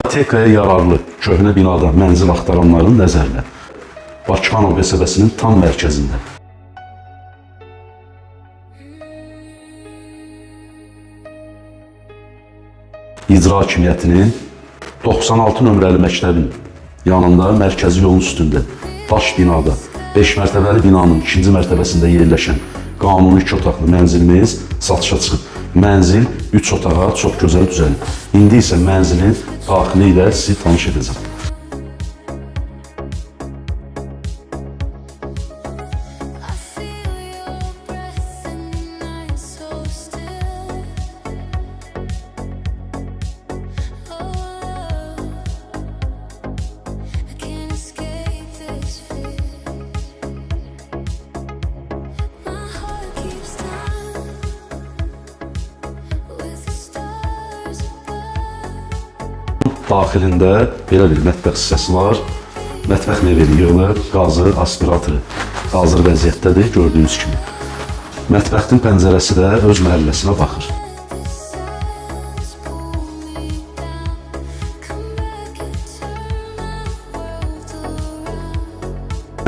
İpotekaya yararlı köhnə binada mənzil axtaranların nəzərinə Bakıxanov qəsəbəsinin tam mərkəzində. İcra Hakimiyyətinin 96 nömrəli məktəbin yanında mərkəzi yolun üstündə, daş binada, 5 mərtəbəli binanın 2-ci mərtəbəsində yerləşən qanuni 2 otaqlı mənzilimiz satışa çıxıb. Mənzil 3 otağa çox gözəl düzəlib. İndi isə mənzilin daxili ilə sizi tanış edəcəm. Daxilində belə bir mətbəx hissəsi var. Mətbəx mebeli yığılır, qazı, aspiratoru hazır vəziyyətdədir, gördüyünüz kimi. Mətbəxin pəncərəsi də öz məhəlləsinə baxır.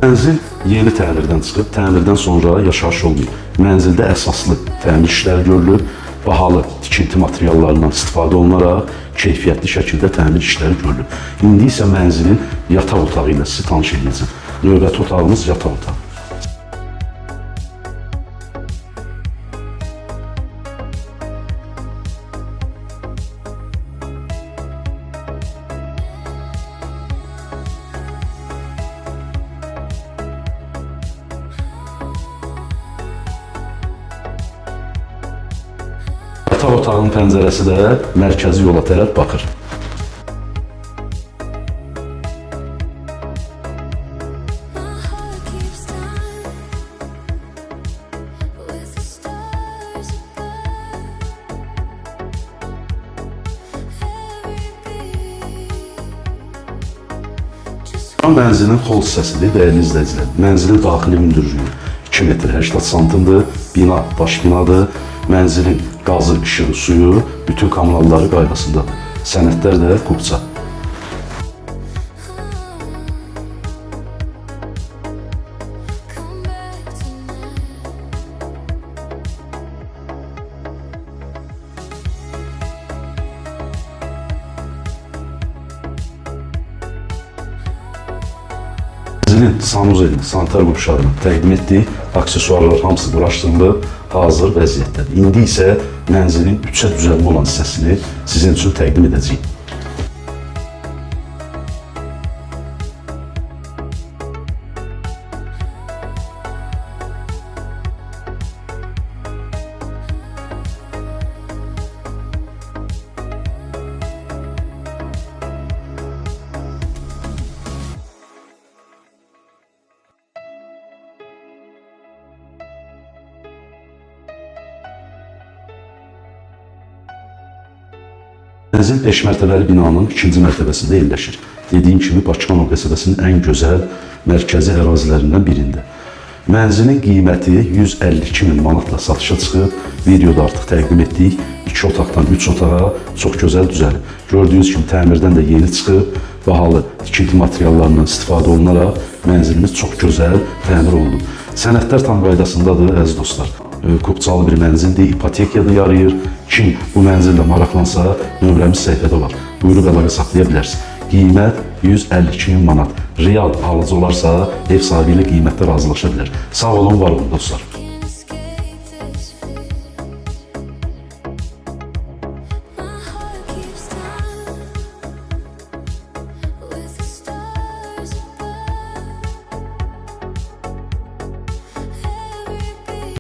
Mənzil yeni təmirdən çıxıb, təmirdən sonra yaşayış olmayıb. Mənzildə əsaslı təmir işləri görülür, bahalı tikinti materiallarından istifadə olunaraq keyfiyyətli şəkildə təmir işləri görülür. İndi isə mənzilin yataq otağı ilə sizi tanış edəcəm. Növbəti otağımız yataq otağı. Yataq otağının pəncərəsi də mərkəzi yola tərəf baxır. Mənzilin xol hissəsidir, dəyərli izləyicilər. Mənzilin daxili hündürlüyü 2 metr 80 santimdir, bina daş binadır. Mənzilin qazı, işığı, suyu bütün kommunalları qaydasındadır. Sənədlər də qubça. Mənzilin sanuzelini, sanitar qurşağını təqdim etdik. Aksesuarlar hamısı quraşdırılıb, hazır vəziyyətdədir. İndi isə mənzilin 3-ə düzəlmə olan hissəsini sizin üçün təqdim edəcəyik. Mənzil 5 mərtəbəli binanın 2-ci mərtəbəsində yerləşir. Dediyim kimi, Bakıxanov qəsəbəsinin ən gözəl mərkəzi ərazilərindən birində. Mənzilin qiyməti 152.000 manatla satışa çıxıb, videoda artıq təqdim etdik. 2 otaqdan 3 otağa çox gözəl düzəlib. Gördüyünüz kimi, təmirdən də yeni çıxıb, bahalı tikinti materiallarından istifadə olunaraq mənzilimiz çox gözəl təmir olunub. Sənədlər tam qaydasındadır, əziz dostlar. Qubçalı bir mənzildir, ipotekaya yarayır. Kim bu mənzillə maraqlansa, nömrəmiz səhifədə var. Buyurub əlaqə saxlaya bilərsiniz. Qiymət 152.000 manat. Real alıcı olarsa, ev sahibi ilə qiymətdə razılaşa bilər. Sağ olun, var olun dostlar.